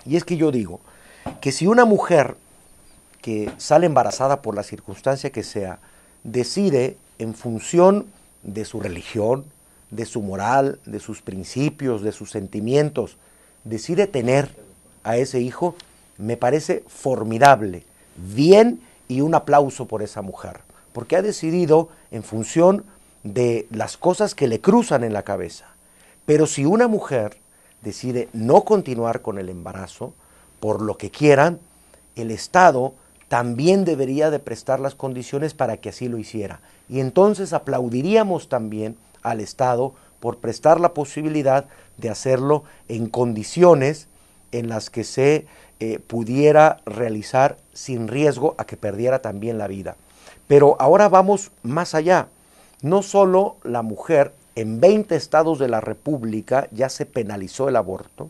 Y es que yo digo que si una mujer que sale embarazada por la circunstancia que sea, decide en función de su religión, de su moral, de sus principios, de sus sentimientos, decide tener a ese hijo, me parece formidable, bien, y un aplauso por esa mujer, porque ha decidido en función de las cosas que le cruzan en la cabeza. Pero si una mujer decide no continuar con el embarazo, por lo que quieran, el Estado también debería de prestar las condiciones para que así lo hiciera. Y entonces aplaudiríamos también al Estado por prestar la posibilidad de hacerlo en condiciones en las que se pudiera realizar sin riesgo a que perdiera también la vida. Pero ahora vamos más allá. No solo la mujer, en 20 estados de la República ya se penalizó el aborto.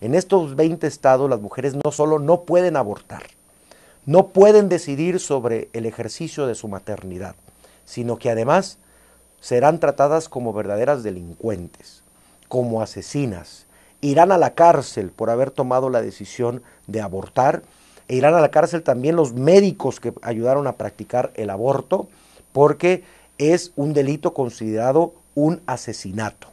En estos 20 estados las mujeres no solo no pueden abortar, no pueden decidir sobre el ejercicio de su maternidad, sino que además serán tratadas como verdaderas delincuentes, como asesinas, irán a la cárcel por haber tomado la decisión de abortar, e irán a la cárcel también los médicos que ayudaron a practicar el aborto, porque es un delito considerado un asesinato,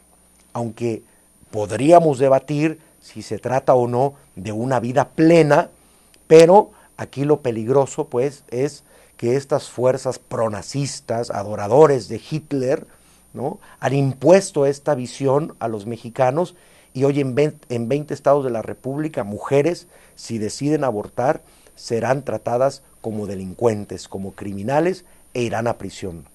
aunque podríamos debatir si se trata o no de una vida plena, pero aquí lo peligroso pues es que estas fuerzas pronazistas, adoradores de Hitler, ¿no?, han impuesto esta visión a los mexicanos, y hoy en 20 estados de la República, mujeres, si deciden abortar, serán tratadas como delincuentes, como criminales, e irán a prisión.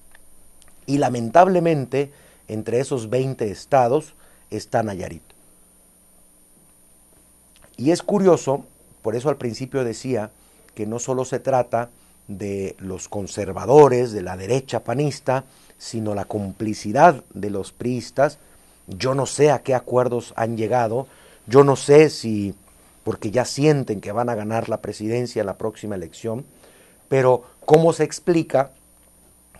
Y lamentablemente, entre esos 20 estados está Nayarit. Y es curioso, por eso al principio decía que no solo se trata de los conservadores, de la derecha panista, sino la complicidad de los priistas. Yo no sé a qué acuerdos han llegado, yo no sé si, porque ya sienten que van a ganar la presidencia en la próxima elección, pero ¿cómo se explica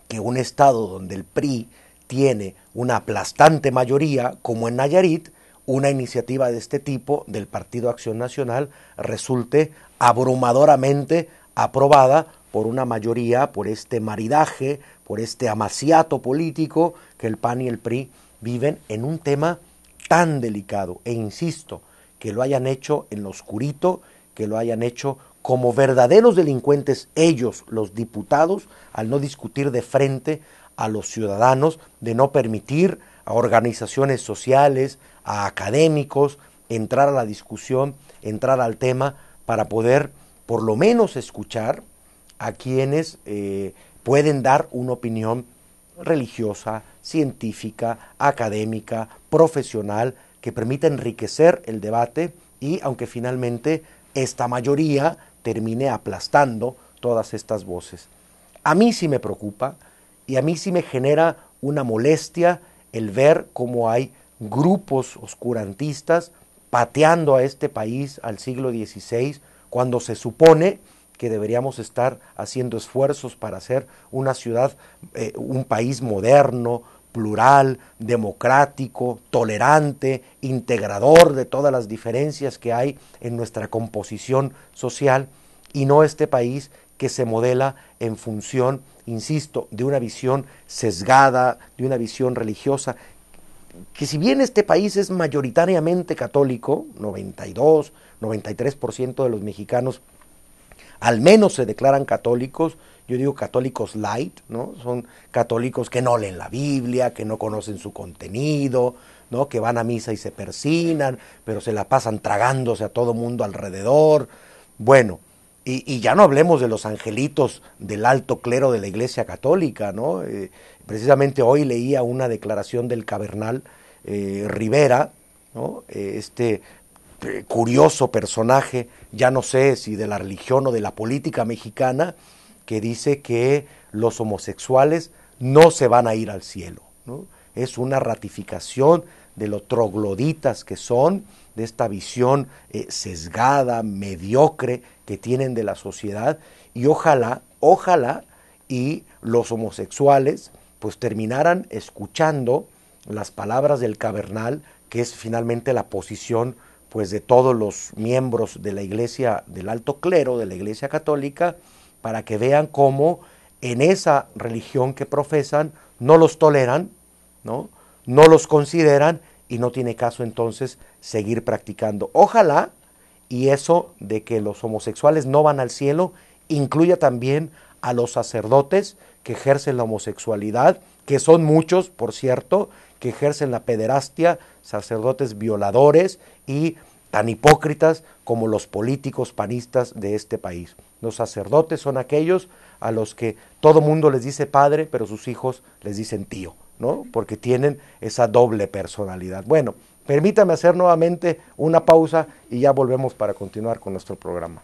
que un estado donde el PRI tiene una aplastante mayoría, como en Nayarit, una iniciativa de este tipo del Partido Acción Nacional resulte abrumadoramente aprobada por una mayoría, por este maridaje, por este amaciato político que el PAN y el PRI viven en un tema tan delicado? E insisto, que lo hayan hecho en lo oscurito, que lo hayan hecho como verdaderos delincuentes ellos, los diputados, al no discutir de frente a los ciudadanos, de no permitir a organizaciones sociales, a académicos, entrar a la discusión, entrar al tema, para poder por lo menos escuchar a quienes pueden dar una opinión religiosa, científica, académica, profesional, que permita enriquecer el debate, y aunque finalmente esta mayoría termine aplastando todas estas voces. A mí sí me preocupa, y a mí sí me genera una molestia el ver cómo hay grupos oscurantistas pateando a este país al siglo XVI, cuando se supone que deberíamos estar haciendo esfuerzos para hacer una ciudad, un país moderno, plural, democrático, tolerante, integrador de todas las diferencias que hay en nuestra composición social, y no este país que se modela en función, insisto, de una visión sesgada, de una visión religiosa, que si bien este país es mayoritariamente católico, 92, 93% de los mexicanos al menos se declaran católicos. Yo digo católicos light, ¿no? Son católicos que no leen la Biblia, que no conocen su contenido, ¿no?, que van a misa y se persignan, pero se la pasan tragándose a todo mundo alrededor. Bueno, y ya no hablemos de los angelitos del alto clero de la Iglesia Católica, ¿no? Precisamente hoy leía una declaración del cardenal Rivera, ¿no?, curioso personaje, ya no sé si de la religión o de la política mexicana, que dice que los homosexuales no se van a ir al cielo, ¿no? Es una ratificación de lo trogloditas que son, de esta visión sesgada, mediocre que tienen de la sociedad, y ojalá y los homosexuales pues terminaran escuchando las palabras del cardenal, que es finalmente la posición pues de todos los miembros de la Iglesia, del alto clero de la Iglesia Católica, para que vean cómo en esa religión que profesan no los toleran, ¿no? No los consideran y no tiene caso entonces seguir practicando. Ojalá y eso de que los homosexuales no van al cielo incluya también a los sacerdotes que ejercen la homosexualidad, que son muchos, por cierto, que ejercen la pederastia, sacerdotes violadores y tan hipócritas como los políticos panistas de este país. Los sacerdotes son aquellos a los que todo mundo les dice padre, pero sus hijos les dicen tío, ¿no? Porque tienen esa doble personalidad. Bueno, permítame hacer nuevamente una pausa y ya volvemos para continuar con nuestro programa.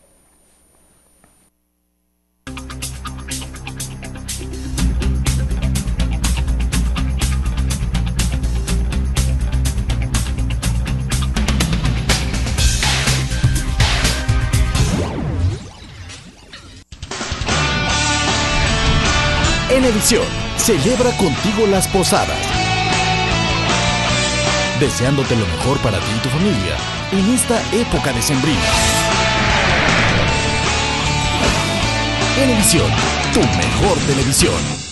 Enevisión celebra contigo las posadas, deseándote lo mejor para ti y tu familia en esta época decembrina. Enevisión, tu mejor televisión.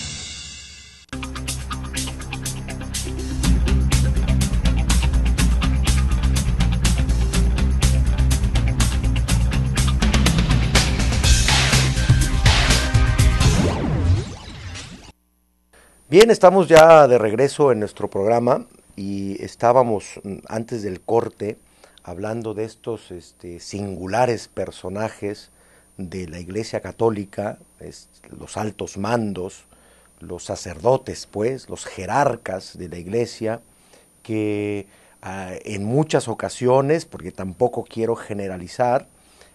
Bien, estamos ya de regreso en nuestro programa y estábamos antes del corte hablando de estos singulares personajes de la Iglesia Católica, los altos mandos, los sacerdotes, pues, los jerarcas de la Iglesia, que en muchas ocasiones, porque tampoco quiero generalizar,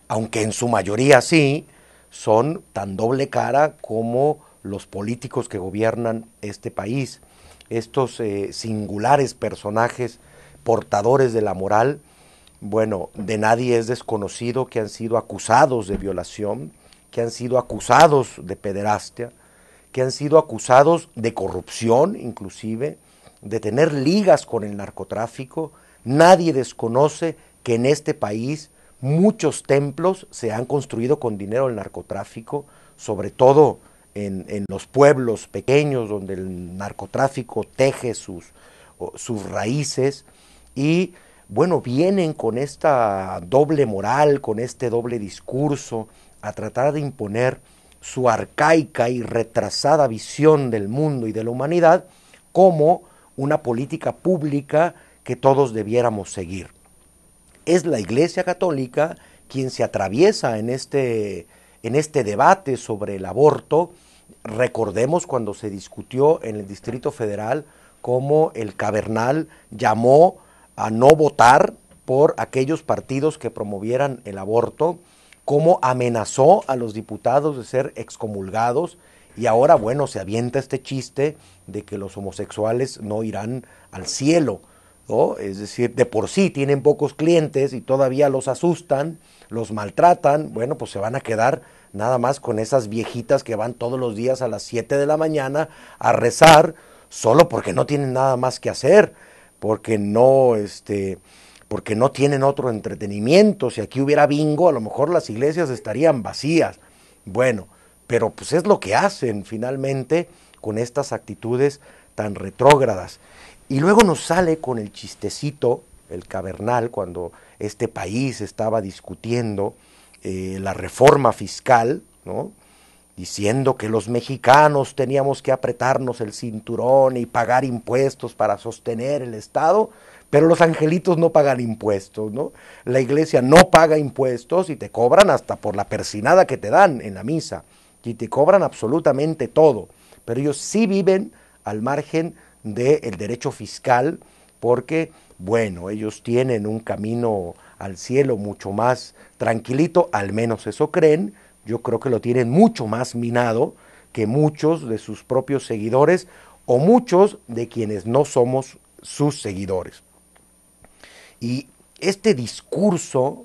aunque en su mayoría sí, son tan doble cara como los políticos que gobiernan este país. Estos singulares personajes portadores de la moral, bueno, de nadie es desconocido que han sido acusados de violación, que han sido acusados de pederastia, que han sido acusados de corrupción inclusive, de tener ligas con el narcotráfico. Nadie desconoce que en este país muchos templos se han construido con dinero del narcotráfico, sobre todo en los pueblos pequeños donde el narcotráfico teje sus raíces y bueno, vienen con esta doble moral, con este doble discurso a tratar de imponer su arcaica y retrasada visión del mundo y de la humanidad como una política pública que todos debiéramos seguir. Es la Iglesia Católica quien se atraviesa en este debate sobre el aborto. Recordemos cuando se discutió en el Distrito Federal cómo el Cabernal llamó a no votar por aquellos partidos que promovieran el aborto, cómo amenazó a los diputados de ser excomulgados y ahora, bueno, se avienta este chiste de que los homosexuales no irán al cielo, ¿no? Es decir, de por sí tienen pocos clientes y todavía los asustan, los maltratan, bueno, pues se van a quedar nada más con esas viejitas que van todos los días a las 7 de la mañana a rezar solo porque no tienen nada más que hacer, porque no tienen otro entretenimiento. Si aquí hubiera bingo, a lo mejor las iglesias estarían vacías. Bueno, pero pues es lo que hacen finalmente con estas actitudes tan retrógradas. Y luego nos sale con el chistecito, el Cabernal, cuando este país estaba discutiendo la reforma fiscal, ¿no? Diciendo que los mexicanos teníamos que apretarnos el cinturón y pagar impuestos para sostener el Estado, pero los angelitos no pagan impuestos, ¿no? La iglesia no paga impuestos y te cobran hasta por la persinada que te dan en la misa, y te cobran absolutamente todo, pero ellos sí viven al margen del derecho fiscal porque, bueno, ellos tienen un camino al cielo mucho más tranquilito, al menos eso creen. Yo creo que lo tienen mucho más minado que muchos de sus propios seguidores o muchos de quienes no somos sus seguidores. Y este discurso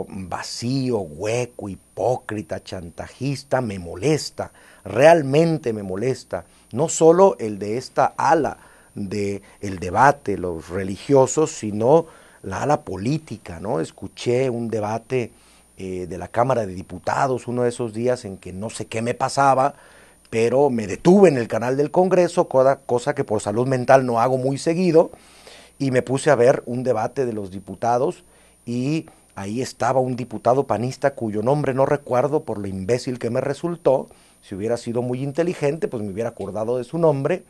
vacío, hueco, hipócrita, chantajista, me molesta, realmente me molesta. No solo el de esta ala del debate, los religiosos, sino la ala política, ¿no? Escuché un debate de la Cámara de Diputados, uno de esos días en que no sé qué me pasaba, pero me detuve en el canal del Congreso, cosa que por salud mental no hago muy seguido, y me puse a ver un debate de los diputados y ahí estaba un diputado panista cuyo nombre no recuerdo por lo imbécil que me resultó. Si hubiera sido muy inteligente, pues me hubiera acordado de su nombre,